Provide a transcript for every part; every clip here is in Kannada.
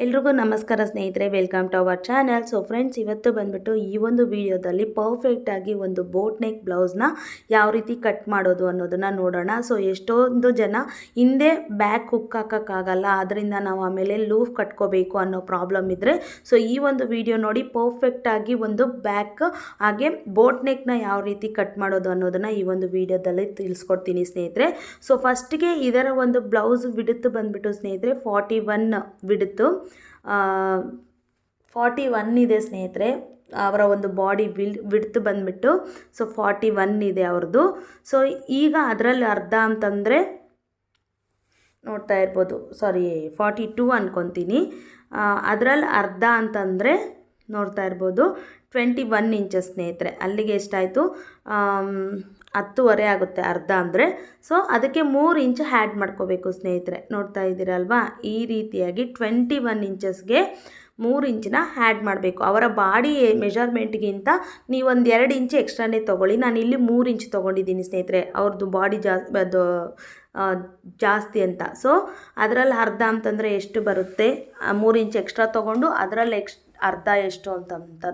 ಎಲ್ರಿಗೂ ನಮಸ್ಕಾರ ಸ್ನೇಹಿತರೆ, welcome to our channel. So friends, ಇವತ್ತು ಬಂದ್ಬಿಟ್ಟು ಈ ಒಂದು ವಿಡಿಯೋದಲ್ಲಿ ಪರ್ಫೆಕ್ಟಾಗಿ ಒಂದು ಬೋಟ್ ನೆಕ್ ಬ್ಲೌಸ್ನ ಯಾವ ರೀತಿ ಕಟ್ ಮಾಡೋದು ಅನ್ನೋದನ್ನು ನೋಡೋಣ. ಸೊ ಎಷ್ಟೊಂದು ಜನ ಹಿಂದೆ ಬ್ಯಾಕ್ ಹುಕ್ ಹಾಕೋಕ್ಕಾಗಲ್ಲ, ಅದರಿಂದ ನಾವು ಆಮೇಲೆ ಲೂಫ್ ಕಟ್ಕೋಬೇಕು ಅನ್ನೋ ಪ್ರಾಬ್ಲಮ್ ಇದ್ದರೆ ಸೊ ಈ ಒಂದು ವಿಡಿಯೋ ನೋಡಿ ಪರ್ಫೆಕ್ಟಾಗಿ ಒಂದು ಬ್ಯಾಕ್ ಹಾಗೆ ಬೋಟ್ ನೆಕ್ನ ಯಾವ ರೀತಿ ಕಟ್ ಮಾಡೋದು ಅನ್ನೋದನ್ನು ಈ ಒಂದು ವಿಡಿಯೋದಲ್ಲಿ ತಿಳಿಸ್ಕೊಡ್ತೀನಿ ಸ್ನೇಹಿತರೆ. ಸೊ ಫಸ್ಟಿಗೆ ಇದರ ಒಂದು ಬ್ಲೌಸ್ ವಿಡ್ತ್ ಬಂದ್ಬಿಟ್ಟು ಸ್ನೇಹಿತರೆ 41 ವಿಡ್ತು 41 ಇದೆ ಸ್ನೇಹಿತರೆ. ಅವರ ಒಂದು ಬಾಡಿ ವಿಡ್ತ್ ಬಂದ್ಬಿಟ್ಟು ಸೊ 41 ಇದೆ ಅವ್ರದ್ದು. ಸೊ ಈಗ ಅದರಲ್ಲಿ ಅರ್ಧ ಅಂತಂದರೆ ನೋಡ್ತಾ ಇರ್ಬೋದು, 42 ಅನ್ಕೊತೀನಿ. ಅದರಲ್ಲಿ ಅರ್ಧ ಅಂತಂದರೆ ನೋಡ್ತಾ ಇರ್ಬೋದು 21 ಇಂಚಸ್ ಸ್ನೇಹಿತರೆ. ಅಲ್ಲಿಗೆ ಎಷ್ಟಾಯಿತು, 10.5 ಆಗುತ್ತೆ ಅರ್ಧ ಅಂದರೆ. ಸೊ ಅದಕ್ಕೆ 3 ಇಂಚ್ ಹ್ಯಾಡ್ ಮಾಡ್ಕೋಬೇಕು ಸ್ನೇಹಿತರೆ. ನೋಡ್ತಾ ಇದ್ದೀರಲ್ವಾ, ಈ ರೀತಿಯಾಗಿ 21 ಇಂಚಸ್ಗೆ 3 ಇಂಚನ್ನ ಹ್ಯಾಡ್ ಮಾಡಬೇಕು. ಅವರ ಬಾಡಿ ಮೆಷರ್ಮೆಂಟ್ಗಿಂತ ನೀವು ಒಂದು 2 ಇಂಚ್ ಎಕ್ಸ್ಟ್ರಾನೇ ತೊಗೊಳ್ಳಿ. ನಾನು ಇಲ್ಲಿ 3 ಇಂಚ್ ತೊಗೊಂಡಿದ್ದೀನಿ ಸ್ನೇಹಿತರೆ, ಅವ್ರದ್ದು ಬಾಡಿ ಜಾಸ್ತಿ ಅಂತ. ಸೊ ಅದರಲ್ಲಿ ಅರ್ಧ ಅಂತಂದರೆ ಎಷ್ಟು ಬರುತ್ತೆ, 3 ಇಂಚ್ ಎಕ್ಸ್ಟ್ರಾ ತೊಗೊಂಡು ಅದರಲ್ಲಿ ಅರ್ಧ ಎಷ್ಟು ಅಂತ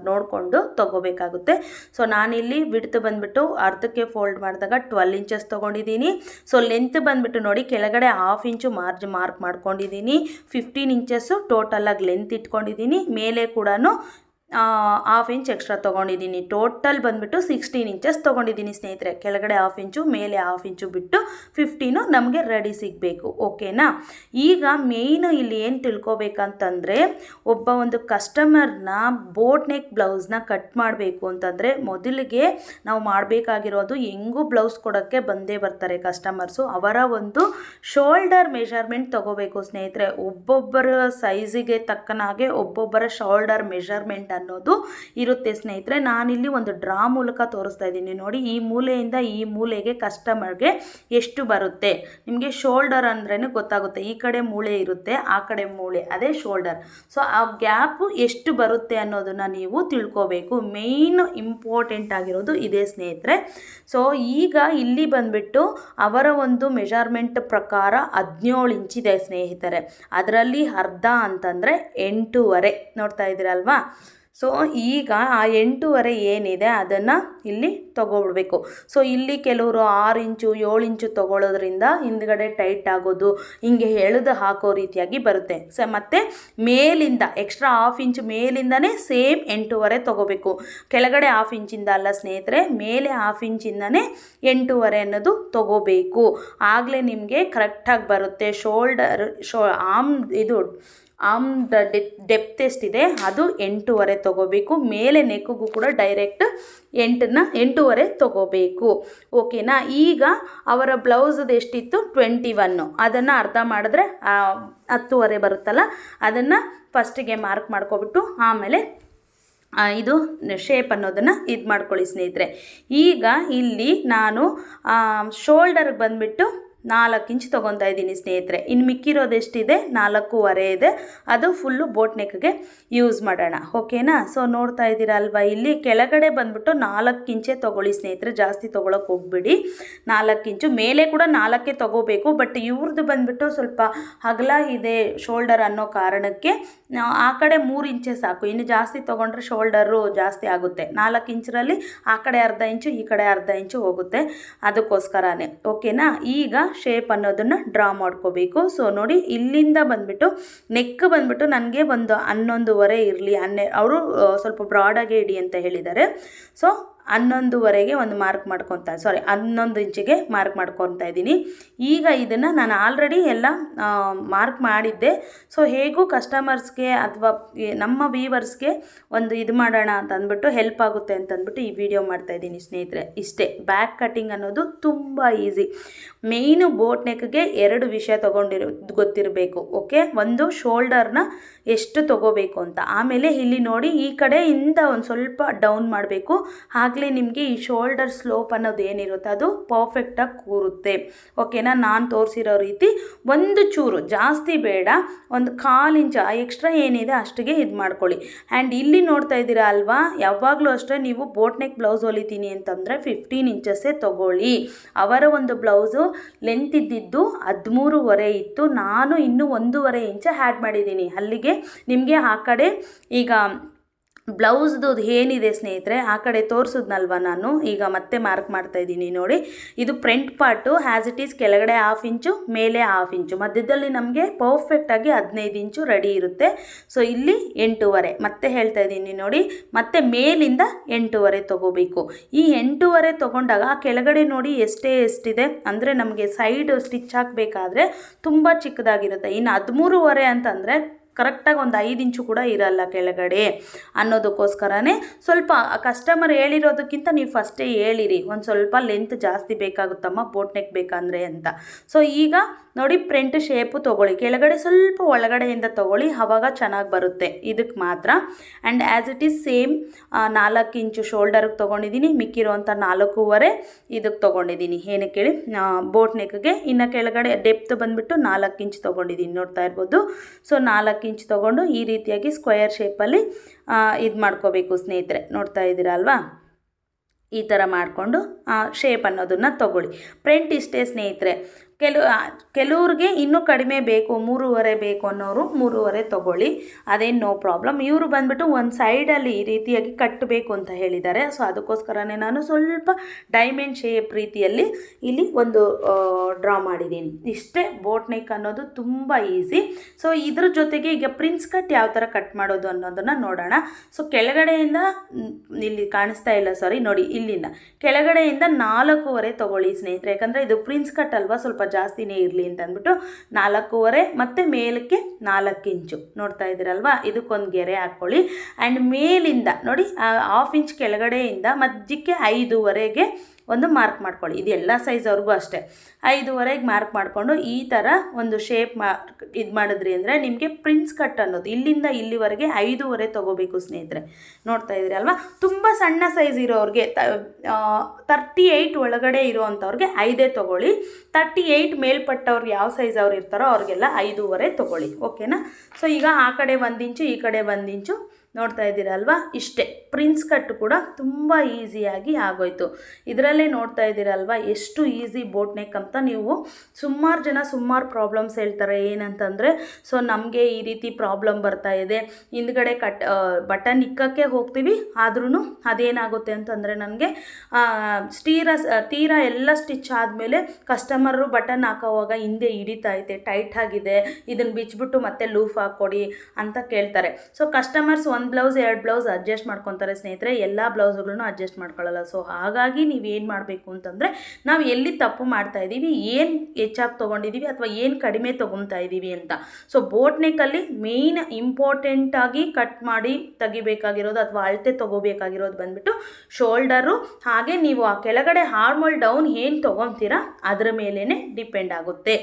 ನೋಡಿಕೊಂಡು ತೊಗೋಬೇಕಾಗುತ್ತೆ. ಸೊ ನಾನಿಲ್ಲಿ ವಿಡ್ತ್ ಬಂದುಬಿಟ್ಟು ಅರ್ಧಕ್ಕೆ ಫೋಲ್ಡ್ ಮಾಡಿದಾಗ 12 ಇಂಚಸ್ ತೊಗೊಂಡಿದ್ದೀನಿ. ಸೊ ಲೆಂತ್ ಬಂದುಬಿಟ್ಟು ನೋಡಿ, ಕೆಳಗಡೆ 1/2 ಇಂಚು ಮಾರ್ಕ್ ಮಾಡ್ಕೊಂಡಿದ್ದೀನಿ. 15 ಇಂಚಸ್ಸು ಟೋಟಲಾಗಿ ಲೆಂತ್ ಇಟ್ಕೊಂಡಿದ್ದೀನಿ. ಮೇಲೆ ಕೂಡ 1/2 ಇಂಚ್ ಎಕ್ಸ್ಟ್ರಾ ತೊಗೊಂಡಿದ್ದೀನಿ. ಟೋಟಲ್ ಬಂದುಬಿಟ್ಟು 16 ಇಂಚಸ್ ತೊಗೊಂಡಿದ್ದೀನಿ ಸ್ನೇಹಿತರೆ. ಕೆಳಗಡೆ 1/2 ಇಂಚು, ಮೇಲೆ 1/2 ಇಂಚು ಬಿಟ್ಟು 15 ನಮಗೆ ರೆಡಿ ಸಿಗಬೇಕು. ಓಕೆನಾ. ಈಗ ಮೇಯ್ನು ಇಲ್ಲಿ ಏನು ತಿಳ್ಕೊಬೇಕಂತಂದರೆ, ಒಬ್ಬ ಒಂದು ಕಸ್ಟಮರ್ನ ಬೋಟ್ ನೆಕ್ ಬ್ಲೌಸ್ನ ಕಟ್ ಮಾಡಬೇಕು ಅಂತಂದರೆ ಮೊದಲಿಗೆ ನಾವು ಮಾಡಬೇಕಾಗಿರೋದು, ಹೆಂಗೂ ಬ್ಲೌಸ್ ಕೊಡೋಕ್ಕೆ ಬಂದೇ ಬರ್ತಾರೆ ಕಸ್ಟಮರ್ಸು, ಅವರ ಒಂದು ಶೋಲ್ಡರ್ ಮೆಷರ್ಮೆಂಟ್ ತೊಗೋಬೇಕು ಸ್ನೇಹಿತರೆ. ಒಬ್ಬೊಬ್ಬರ ಸೈಜಿಗೆ ತಕ್ಕನಾಗೆ ಒಬ್ಬೊಬ್ಬರ ಶೋಲ್ಡರ್ ಮೆಷರ್ಮೆಂಟ್ ಅನ್ನೋದು ಇರುತ್ತೆ ಸ್ನೇಹಿತರೆ. ನಾನಿಲ್ಲಿ ಒಂದು ಡ್ರಾ ಮೂಲಕ ತೋರಿಸ್ತಾ ಇದ್ದೀನಿ ನೋಡಿ. ಈ ಮೂಲೆಯಿಂದ ಈ ಮೂಲೆಗೆ ಕಸ್ಟಮರ್ಗೆ ಎಷ್ಟು ಬರುತ್ತೆ, ನಿಮಗೆ ಶೋಲ್ಡರ್ ಅಂದ್ರೇ ಗೊತ್ತಾಗುತ್ತೆ. ಈ ಕಡೆ ಮೂಳೆ ಇರುತ್ತೆ, ಆ ಕಡೆ ಮೂಳೆ, ಅದೇ ಶೋಲ್ಡರ್. ಸೊ ಆ ಗ್ಯಾಪು ಎಷ್ಟು ಬರುತ್ತೆ ಅನ್ನೋದನ್ನು ನೀವು ತಿಳ್ಕೋಬೇಕು. ಮೇಯ್ನ್ ಇಂಪಾರ್ಟೆಂಟ್ ಆಗಿರೋದು ಇದೇ ಸ್ನೇಹಿತರೆ. ಸೊ ಈಗ ಇಲ್ಲಿ ಬಂದುಬಿಟ್ಟು ಅವರ ಒಂದು ಮೆಷರ್ಮೆಂಟ್ ಪ್ರಕಾರ 17 ಇಂಚಿದೆ ಸ್ನೇಹಿತರೆ. ಅದರಲ್ಲಿ ಅರ್ಧ ಅಂತಂದರೆ 8.5 ನೋಡ್ತಾ ಇದ್ದೀರಲ್ವಾ. ಸೊ ಈಗ ಆ 8.5 ಏನಿದೆ ಅದನ್ನು ಇಲ್ಲಿ ತೊಗೊಬಿಡ್ಬೇಕು. ಸೊ ಇಲ್ಲಿ ಕೆಲವರು 6 ಇಂಚು 7 ಇಂಚು ತೊಗೊಳ್ಳೋದ್ರಿಂದ ಹಿಂದ್ಗಡೆ ಟೈಟ್ ಆಗೋದು, ಹಿಂಗೆ ಎಳೆದು ಹಾಕೋ ರೀತಿಯಾಗಿ ಬರುತ್ತೆ. ಮತ್ತು ಮೇಲಿಂದ ಎಕ್ಸ್ಟ್ರಾ 1/2 ಇಂಚು ಮೇಲಿಂದನೇ ಸೇಮ್ 8.5 ತೊಗೋಬೇಕು. ಕೆಳಗಡೆ 1/2 ಇಂಚಿಂದ ಅಲ್ಲ ಸ್ನೇಹಿತರೆ, ಮೇಲೆ 1/2 ಇಂಚಿಂದನೇ 8.5 ಅನ್ನೋದು ತೊಗೋಬೇಕು. ಆಗಲೇ ನಿಮಗೆ ಕರೆಕ್ಟಾಗಿ ಬರುತ್ತೆ. ಆರ್ಮ್ ಡೆಪ್ತ್ ಎಷ್ಟಿದೆ ಅದು 8.5 ತೊಗೋಬೇಕು. ಮೇಲೆ ನೆಕ್ಕಿಗೂ ಕೂಡ ಡೈರೆಕ್ಟ್ 8.5 ತೊಗೋಬೇಕು. ಓಕೆನಾ. ಈಗ ಅವರ ಬ್ಲೌಸದು ಎಷ್ಟಿತ್ತು 21, ಅದನ್ನು ಅರ್ಧ ಮಾಡಿದ್ರೆ 10.5 ಬರುತ್ತಲ್ಲ, ಅದನ್ನು ಫಸ್ಟಿಗೆ ಮಾರ್ಕ್ ಮಾಡ್ಕೊಬಿಟ್ಟು ಆಮೇಲೆ ಇದು ಶೇಪ್ ಅನ್ನೋದನ್ನು ಇದು ಮಾಡ್ಕೊಳ್ಳಿ ಸ್ನೇಹಿತರೆ. ಈಗ ಇಲ್ಲಿ ನಾನು ಶೋಲ್ಡರ್ಗೆ ಬಂದುಬಿಟ್ಟು 4 ಇಂಚ್ ತೊಗೊತಾ ಇದ್ದೀನಿ ಸ್ನೇಹಿತರೆ. ಇನ್ನು ಮಿಕ್ಕಿರೋದು ಎಷ್ಟಿದೆ 4.5 ಇದೆ, ಅದು ಫುಲ್ಲು ಬೋಟ್ ನೆಕ್ಗೆ ಯೂಸ್ ಮಾಡೋಣ. ಓಕೆನಾ. ಸೊ ನೋಡ್ತಾ ಇದ್ದೀರಾ ಅಲ್ವಾ, ಇಲ್ಲಿ ಕೆಳಗಡೆ ಬಂದುಬಿಟ್ಟು 4 ಇಂಚೇ ತೊಗೊಳ್ಳಿ ಸ್ನೇಹಿತರೆ, ಜಾಸ್ತಿ ತೊಗೊಳಕ್ಕೆ ಹೋಗ್ಬಿಡಿ. 4 ಇಂಚು ಮೇಲೆ ಕೂಡ 4 ತೊಗೋಬೇಕು. ಬಟ್ ಇವ್ರದ್ದು ಬಂದುಬಿಟ್ಟು ಸ್ವಲ್ಪ ಅಗಲ ಇದೆ ಶೋಲ್ಡರ್ ಅನ್ನೋ ಕಾರಣಕ್ಕೆ ಆ ಕಡೆ 3 ಇಂಚೆ ಸಾಕು. ಇನ್ನು ಜಾಸ್ತಿ ತೊಗೊಂಡ್ರೆ ಶೋಲ್ಡರು ಜಾಸ್ತಿ ಆಗುತ್ತೆ. 4 ಇಂಚರಲ್ಲಿ ಆ ಕಡೆ ಅರ್ಧ ಇಂಚು, ಈ ಕಡೆ ಅರ್ಧ ಇಂಚು ಹೋಗುತ್ತೆ, ಅದಕ್ಕೋಸ್ಕರನೇ. ಓಕೆನಾ. ಈಗ ಶೇಪ್ ಅನ್ನೋದನ್ನು ಡ್ರಾ ಮಾಡ್ಕೋಬೇಕು. ಸೊ ನೋಡಿ, ಇಲ್ಲಿಂದ ಬಂದುಬಿಟ್ಟು ನೆಕ್ ಬಂದುಬಿಟ್ಟು ನನಗೆ ಒಂದು 11.5 ಇರಲಿ. ಅವರು ಸ್ವಲ್ಪ ಬ್ರಾಡಾಗೆ ಇಡಿ ಅಂತ ಹೇಳಿದ್ದಾರೆ. ಸೊ 11.5ಗೆ ಒಂದು ಮಾರ್ಕ್ 11 ಇಂಚಿಗೆ ಮಾರ್ಕ್ ಮಾಡ್ಕೊತಾ ಇದ್ದೀನಿ. ಈಗ ಇದನ್ನು ನಾನು ಆಲ್ರೆಡಿ ಎಲ್ಲ ಮಾರ್ಕ್ ಮಾಡಿದ್ದೆ. ಸೊ ಹೇಗೂ ಕಸ್ಟಮರ್ಸ್ಗೆ ಅಥವಾ ನಮ್ಮ ವೀವರ್ಸ್ಗೆ ಒಂದು ಇದು ಮಾಡೋಣ ಅಂತ ಅಂದ್ಬಿಟ್ಟು ಹೆಲ್ಪ್ ಆಗುತ್ತೆ ಅಂತ ಅಂದ್ಬಿಟ್ಟು ಈ ವಿಡಿಯೋ ಮಾಡ್ತಾಯಿದ್ದೀನಿ ಸ್ನೇಹಿತರೆ. ಇಷ್ಟೇ. ಬ್ಯಾಕ್ ಕಟ್ಟಿಂಗ್ ಅನ್ನೋದು ತುಂಬ ಈಸಿ. ಮೇಯ್ನು ಬೋಟ್ ನೆಕ್ಗೆ 2 ವಿಷಯ ಗೊತ್ತಿರಬೇಕು. ಓಕೆ. ಒಂದು ಶೋಲ್ಡರ್ನ ಎಷ್ಟು ತೊಗೋಬೇಕು ಅಂತ, ಆಮೇಲೆ ಇಲ್ಲಿ ನೋಡಿ ಈ ಕಡೆಯಿಂದ ಒಂದು ಸ್ವಲ್ಪ ಡೌನ್ ಮಾಡಬೇಕು. ಹಾಗೆ ಆಗಲೇ ನಿಮಗೆ ಈ ಶೋಲ್ಡರ್ ಸ್ಲೋಪ್ ಅನ್ನೋದು ಏನಿರುತ್ತೆ ಅದು ಪರ್ಫೆಕ್ಟಾಗಿ ಕೂರುತ್ತೆ. ಓಕೆನಾ, ನಾನು ತೋರಿಸಿರೋ ರೀತಿ ಒಂದು ಚೂರು ಜಾಸ್ತಿ ಬೇಡ, ಒಂದು 1/4 ಇಂಚು ಎಕ್ಸ್ಟ್ರಾ ಏನಿದೆ ಅಷ್ಟಿಗೆ ಇದು ಮಾಡ್ಕೊಳ್ಳಿ. ಆ್ಯಂಡ್ ಇಲ್ಲಿ ನೋಡ್ತಾ ಇದ್ದೀರಾ ಅಲ್ವಾ, ಯಾವಾಗಲೂ ಅಷ್ಟೇ ನೀವು ಬೋಟ್ ನೆಕ್ ಬ್ಲೌಸ್ ಹೊಲಿತೀನಿ ಅಂತಂದರೆ 15 ಇಂಚಸ್ಸೇ ತೊಗೊಳ್ಳಿ. ಅವರ ಒಂದು ಬ್ಲೌಸು ಲೆಂತ್ ಇದ್ದಿದ್ದು 13.5 ಇತ್ತು, ನಾನು ಇನ್ನೂ 1.5 ಇಂಚ್ ಆ್ಯಡ್ ಮಾಡಿದ್ದೀನಿ. ಅಲ್ಲಿಗೆ ನಿಮಗೆ ಆ ಕಡೆ ಈಗ ಬ್ಲೌಸ್ದು ಏನಿದೆ ಸ್ನೇಹಿತರೆ ಆ ಕಡೆ ತೋರಿಸಿದ್ನಲ್ವ ನಾನು, ಈಗ ಮತ್ತೆ ಮಾರ್ಕ್ ಮಾಡ್ತಾ ಇದ್ದೀನಿ ನೋಡಿ. ಇದು front part as it is ಕೆಳಗಡೆ 1/2 ಇಂಚು, ಮೇಲೆ 1/2 ಇಂಚು, ಮಧ್ಯದಲ್ಲಿ ನಮಗೆ ಪರ್ಫೆಕ್ಟಾಗಿ 15 ಇಂಚು ರೆಡಿ ಇರುತ್ತೆ. ಸೊ ಇಲ್ಲಿ 8.5 ಮತ್ತೆ ಹೇಳ್ತಾ ಇದ್ದೀನಿ ನೋಡಿ, ಮತ್ತೆ ಮೇಲಿಂದ 8.5 ತೊಗೋಬೇಕು. ಈ 8.5 ತೊಗೊಂಡಾಗ ಕೆಳಗಡೆ ನೋಡಿ ಎಷ್ಟಿದೆ ಅಂದರೆ ನಮಗೆ ಸೈಡ್ ಸ್ಟಿಚ್ ಹಾಕಬೇಕಾದ್ರೆ ತುಂಬ ಚಿಕ್ಕದಾಗಿರುತ್ತೆ. ಇನ್ನು 13.5 ಅಂತಂದರೆ ಕರೆಕ್ಟಾಗಿ ಒಂದು 5 ಇಂಚು ಕೂಡ ಇರಲ್ಲ ಕೆಳಗಡೆ ಅನ್ನೋದಕ್ಕೋಸ್ಕರನೇ ಸ್ವಲ್ಪ ಕಸ್ಟಮರ್ ಹೇಳಿರೋದಕ್ಕಿಂತ ನೀವು ಫಸ್ಟೇ ಹೇಳಿರಿ, ಒಂದು ಸ್ವಲ್ಪ ಲೆಂತ್ ಜಾಸ್ತಿ ಬೇಕಾಗುತ್ತಮ್ಮ ಬೋಟ್ ನೆಕ್ ಬೇಕಂದರೆ ಅಂತ. ಸೊ ಈಗ ನೋಡಿ ಫ್ರಂಟ್ ಶೇಪು ತೊಗೊಳ್ಳಿ, ಕೆಳಗಡೆ ಸ್ವಲ್ಪ ಒಳಗಡೆಯಿಂದ ತೊಗೊಳ್ಳಿ, ಆವಾಗ ಚೆನ್ನಾಗಿ ಬರುತ್ತೆ ಇದಕ್ಕೆ ಮಾತ್ರ. And as it is same 4 ಇಂಚು ಶೋಲ್ಡರ್ಗೆ ತೊಗೊಂಡಿದ್ದೀನಿ, ಮಿಕ್ಕಿರೋವಂಥ 4.5 ಇದಕ್ಕೆ ತೊಗೊಂಡಿದ್ದೀನಿ. ಏನಕ್ಕೆ ಹೇಳಿ ಬೋಟ್ ನೆಕ್ಗೆ. ಇನ್ನು ಕೆಳಗಡೆ ಡೆಪ್ತ್ ಬಂದುಬಿಟ್ಟು 4 ಇಂಚು ತೊಗೊಂಡಿದ್ದೀನಿ, ನೋಡ್ತಾ ಇರ್ಬೋದು. ಸೊ 4 ಇಂಚ್ ತೊಗೊಂಡು ಈ ರೀತಿಯಾಗಿ ಸ್ಕ್ವೇರ್ ಶೇಪಲ್ಲಿ ಇದು ಮಾಡ್ಕೋಬೇಕು ಸ್ನೇಹಿತರೆ, ನೋಡ್ತಾ ಇದ್ದೀರಾ ಅಲ್ವಾ, ಈ ಥರ ಮಾಡಿಕೊಂಡು ಶೇಪ್ ಅನ್ನೋದನ್ನು ತೊಗೊಳ್ಳಿ. ಫ್ರಂಟ್ ಇಷ್ಟೇ ಸ್ನೇಹಿತರೆ. ಕೆಲವ್ರಿಗೆ ಇನ್ನೂ ಕಡಿಮೆ ಬೇಕು, 3.5 ಬೇಕು ಅನ್ನೋರು 3.5 ತೊಗೊಳ್ಳಿ, ಅದೇನು ನೋ ಪ್ರಾಬ್ಲಮ್. ಇವರು ಬಂದುಬಿಟ್ಟು ಒಂದು ಸೈಡಲ್ಲಿ ಈ ರೀತಿಯಾಗಿ ಕಟ್ಟಬೇಕು ಅಂತ ಹೇಳಿದ್ದಾರೆ. ಸೊ ಅದಕ್ಕೋಸ್ಕರನೇ ನಾನು ಸ್ವಲ್ಪ ಡೈಮಂಡ್ ಶೇಪ್ ರೀತಿಯಲ್ಲಿ ಇಲ್ಲಿ ಒಂದು ಡ್ರಾ ಮಾಡಿದ್ದೀನಿ. ಇಷ್ಟೇ ಬೋಟ್ ನೆಕ್ ಅನ್ನೋದು ತುಂಬ ಈಸಿ. ಸೊ ಇದ್ರ ಜೊತೆಗೆ ಈಗ ಪ್ರಿನ್ಸ್ ಕಟ್ ಯಾವ ಥರ ಕಟ್ ಮಾಡೋದು ಅನ್ನೋದನ್ನು ನೋಡೋಣ. ಸೊ ಕೆಳಗಡೆಯಿಂದ ಇಲ್ಲಿ ಕಾಣಿಸ್ತಾ ಇಲ್ಲ, ಸಾರಿ ನೋಡಿ, ಇಲ್ಲಿಂದ ಕೆಳಗಡೆಯಿಂದ 4.5 ತೊಗೊಳ್ಳಿ ಸ್ನೇಹಿತರೆ, ಯಾಕಂದರೆ ಇದು ಪ್ರಿನ್ಸ್ ಕಟ್ ಅಲ್ವಾ, ಸ್ವಲ್ಪ ಜಾಸ್ತಿನೇ ಇರಲಿ ಅಂತ ಅಂದ್ಬಿಟ್ಟು 4.5 ಮತ್ತು ಮೇಲಕ್ಕೆ 4 ಇಂಚು, ನೋಡ್ತಾ ಇದ್ದೀರಲ್ವಾ, ಇದಕ್ಕೊಂದು ಗೆರೆ ಹಾಕ್ಕೊಳ್ಳಿ. ಆ್ಯಂಡ್ ಮೇಲಿಂದ ನೋಡಿ 1/2 ಇಂಚ್ ಕೆಳಗಡೆಯಿಂದ ಮಧ್ಯಕ್ಕೆ 5.5ಗೆ ಒಂದು ಮಾರ್ಕ್ ಮಾಡ್ಕೊಳ್ಳಿ. ಇದು ಎಲ್ಲ ಸೈಜವ್ರಿಗೂ ಅಷ್ಟೇ, 5.5ಗೆ ಮಾರ್ಕ್ ಮಾಡಿಕೊಂಡು ಈ ಥರ ಒಂದು ಶೇಪ್ ಇದು ಮಾಡಿದ್ರಿ ಅಂದರೆ ನಿಮಗೆ ಪ್ರಿನ್ಸ್ ಕಟ್ ಅನ್ನೋದು ಇಲ್ಲಿಂದ ಇಲ್ಲಿವರೆಗೆ 5.5 ತೊಗೋಬೇಕು ಸ್ನೇಹಿತರೆ, ನೋಡ್ತಾ ಇದ್ದೀರಿ ಅಲ್ವಾ. ತುಂಬ ಸಣ್ಣ ಸೈಜ್ ಇರೋರಿಗೆ 38 ಒಳಗಡೆ ಇರೋವಂಥವ್ರಿಗೆ 5 ತೊಗೊಳ್ಳಿ. 38 ಮೇಲ್ಪಟ್ಟವ್ರಿಗೆ ಯಾವ ಸೈಜ್ ಅವ್ರು ಇರ್ತಾರೋ ಅವ್ರಿಗೆಲ್ಲ 5.5 ತೊಗೊಳ್ಳಿ. ಓಕೆನಾ. ಸೊ ಈಗ ಆ ಕಡೆ 1 ಇಂಚು ಈ ಕಡೆ 1 ಇಂಚು, ನೋಡ್ತಾ ಇದ್ದೀರಲ್ವಾ, ಇಷ್ಟೇ. ಪ್ರಿನ್ಸ್ ಕಟ್ ಕೂಡ ತುಂಬ ಈಸಿಯಾಗಿ ಆಗೋಯ್ತು. ಇದರಲ್ಲೇ ನೋಡ್ತಾ ಇದ್ದೀರಲ್ವಾ ಎಷ್ಟು ಈಸಿ ಬೋಟ್ ನೆಕ್ ಅಂತ. ನೀವು ಸುಮಾರು ಜನ ಸುಮಾರು ಪ್ರಾಬ್ಲಮ್ಸ್ ಹೇಳ್ತಾರೆ, ಏನಂತಂದರೆ ಸೊ ನಮಗೆ ಈ ರೀತಿ ಪ್ರಾಬ್ಲಮ್ ಬರ್ತಾ ಇದೆ, ಹಿಂದ್ಗಡೆ ಬಟನ್ ಇಕ್ಕಕ್ಕೆ ಹೋಗ್ತೀವಿ, ಆದ್ರೂ ಅದೇನಾಗುತ್ತೆ ಅಂತಂದರೆ ನನಗೆ ತೀರಾ ಎಲ್ಲ ಸ್ಟಿಚ್ ಆದಮೇಲೆ ಕಸ್ಟಮರು ಬಟನ್ ಹಾಕೋವಾಗ ಹಿಂದೆ ಹಿಡಿತಾ ಐತೆ, ಟೈಟ್ ಆಗಿದೆ, ಇದನ್ನು ಬಿಚ್ಚಿಬಿಟ್ಟು ಮತ್ತೆ ಲೂಫ್ ಹಾಕ್ಕೊಡಿ ಅಂತ ಕೇಳ್ತಾರೆ. So customers 1 blouse 2 blouse adjust ಮಾಡ್ಕೊತಾರೆ ಸ್ನೇಹಿತರೆ, ಎಲ್ಲ ಬ್ಲೌಸ್ಗಳನ್ನು ಅಡ್ಜಸ್ಟ್ ಮಾಡ್ಕೊಳ್ಳಲ್ಲ. ಸೊ ಹಾಗಾಗಿ ನೀವೇನು ಮಾಡಬೇಕು ಅಂತಂದರೆ ನಾವು ಎಲ್ಲಿ ತಪ್ಪು ಮಾಡ್ತಾ ಇದ್ದೀವಿ, ಏನು ಹೆಚ್ಚಾಗಿ ತೊಗೊಂಡಿದ್ದೀವಿ ಅಥವಾ ಏನು ಕಡಿಮೆ ತೊಗೊತಾ ಇದ್ದೀವಿ ಅಂತ. ಸೊ ಬೋಟ್ ನೆಕ್ಕಲ್ಲಿ ಮೇಯ್ನ್ ಇಂಪಾರ್ಟೆಂಟಾಗಿ ಕಟ್ ಮಾಡಿ ತೆಗಿಬೇಕಾಗಿರೋದು ಅಥವಾ ಅಳತೆ ತೊಗೋಬೇಕಾಗಿರೋದು ಬಂದುಬಿಟ್ಟು ಶೋಲ್ಡರು, ಹಾಗೆ ನೀವು ಆ ಕೆಳಗಡೆ ಹಾರ್ಮೋಲ್ ಡೌನ್ ಏನು ತೊಗೊತೀರಾ ಅದರ ಮೇಲೇ ಡಿಪೆಂಡ್ ಆಗುತ್ತೆ.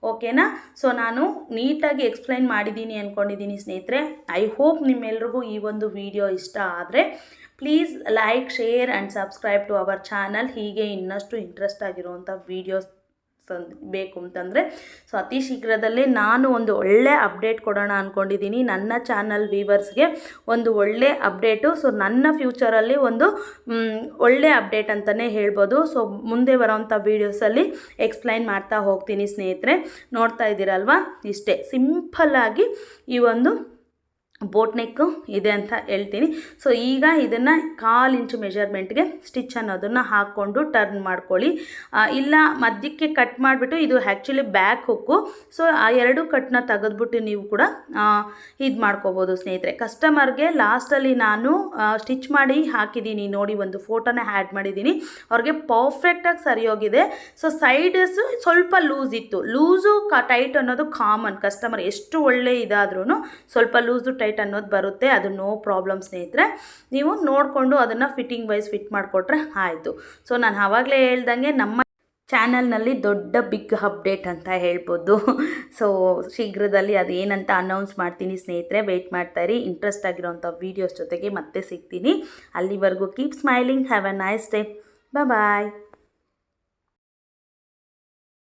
ಓಕೆನಾ. ಸೊ ನಾನು ನೀಟಾಗಿ ಎಕ್ಸ್ಪ್ಲೈನ್ ಮಾಡಿದ್ದೀನಿ ಅಂದ್ಕೊಂಡಿದ್ದೀನಿ ಸ್ನೇಹಿತರೆ. ಐ ಹೋಪ್ ನಿಮ್ಮೆಲ್ರಿಗೂ ಈ ಒಂದು ವಿಡಿಯೋ ಇಷ್ಟ ಆದರೆ please like, share and subscribe to our channel. ಹೀಗೆ ಇನ್ನಷ್ಟು ಇಂಟ್ರೆಸ್ಟ್ ಆಗಿರುವಂಥ ವೀಡಿಯೋಸ್ ಬೇಕು ಅಂತಂದರೆ ಸೊ ಅತಿ ಶೀಘ್ರದಲ್ಲೇ ನಾನು ಒಂದು ಒಳ್ಳೆ ಅಪ್ಡೇಟ್ ಕೊಡೋಣ ಅಂದ್ಕೊಂಡಿದ್ದೀನಿ ನನ್ನ ಚಾನಲ್ ವ್ಯೂವರ್ಸ್ಗೆ, ಒಂದು ಒಳ್ಳೆ ಅಪ್ಡೇಟು. ಸೊ ನನ್ನ ಫ್ಯೂಚರಲ್ಲಿ ಒಂದು ಒಳ್ಳೆ ಅಪ್ಡೇಟ್ ಅಂತಲೇ ಹೇಳ್ಬೋದು. ಸೊ ಮುಂದೆ ಬರೋವಂಥ ವೀಡಿಯೋಸಲ್ಲಿ ಎಕ್ಸ್ಪ್ಲೈನ್ ಮಾಡ್ತಾ ಹೋಗ್ತೀನಿ ಸ್ನೇಹಿತರೆ. ನೋಡ್ತಾ ಇದ್ದೀರಲ್ವಾ, ಇಷ್ಟೇ ಸಿಂಪಲ್ಲಾಗಿ ಈ ಒಂದು ಬೋಟ್ ನೆಕ್ಕು ಇದೆ ಅಂತ ಹೇಳ್ತೀನಿ. ಸೊ ಈಗ ಇದನ್ನು 1/4 ಇಂಚು ಮೆಜರ್ಮೆಂಟ್ಗೆ ಸ್ಟಿಚ್ ಅನ್ನೋದನ್ನು ಹಾಕ್ಕೊಂಡು ಟರ್ನ್ ಮಾಡ್ಕೊಳ್ಳಿ. ಇಲ್ಲ ಮಧ್ಯಕ್ಕೆ ಕಟ್ ಮಾಡಿಬಿಟ್ಟು, ಇದು ಆ್ಯಕ್ಚುಲಿ ಬ್ಯಾಕ್ ಹುಕ್ಕು, ಸೊ ಆ 2 ಕಟ್ನ ತೆಗೆದ್ಬಿಟ್ಟು ನೀವು ಕೂಡ ಇದು ಮಾಡ್ಕೋಬೋದು ಸ್ನೇಹಿತರೆ. ಕಸ್ಟಮರ್ಗೆ ಲಾಸ್ಟಲ್ಲಿ ನಾನು ಸ್ಟಿಚ್ ಮಾಡಿ ಹಾಕಿದ್ದೀನಿ ನೋಡಿ, ಒಂದು ಫೋಟೋನ ಆ್ಯಡ್ ಮಾಡಿದ್ದೀನಿ, ಅವ್ರಿಗೆ ಪರ್ಫೆಕ್ಟಾಗಿ ಸರಿ ಹೋಗಿದೆ. ಸೊ ಸೈಡಸ್ ಸ್ವಲ್ಪ ಲೂಸ್ ಇತ್ತು, ಲೂಸು ಟೈಟ್ ಅನ್ನೋದು ಕಾಮನ್, ಕಸ್ಟಮರ್ ಎಷ್ಟು ಒಳ್ಳೆ ಇದಾದ್ರೂ ಸ್ವಲ್ಪ ಲೂಸು ಟೈಟ್ ಅನ್ನೋದು ಬರುತ್ತೆ, ಅದು ನೋ ಪ್ರಾಬ್ಲಮ್ ಸ್ನೇಹಿತರೆ. ನೀವು ನೋಡಿಕೊಂಡು ಅದನ್ನು ಫಿಟ್ಟಿಂಗ್ ವೈಸ್ ಫಿಟ್ ಮಾಡಿಕೊಟ್ರೆ ಆಯಿತು. ಸೊ ನಾನು ಆವಾಗಲೇ ಹೇಳ್ದಂಗೆ ನಮ್ಮ ಚಾನಲ್ನಲ್ಲಿ ದೊಡ್ಡ ಬಿಗ್ ಅಪ್ಡೇಟ್ ಅಂತ ಹೇಳ್ಬೋದು. ಸೊ ಶೀಘ್ರದಲ್ಲಿ ಅದೇನಂತ ಅನೌನ್ಸ್ ಮಾಡ್ತೀನಿ ಸ್ನೇಹಿತರೆ, ವೆಯ್ಟ್ ಮಾಡ್ತಾಯಿರಿ. ಇಂಟ್ರೆಸ್ಟ್ ಆಗಿರೋಂಥ ವೀಡಿಯೋಸ್ ಜೊತೆಗೆ ಮತ್ತೆ ಸಿಗ್ತೀನಿ. ಅಲ್ಲಿವರೆಗೂ keep smiling, have a nice day, bye.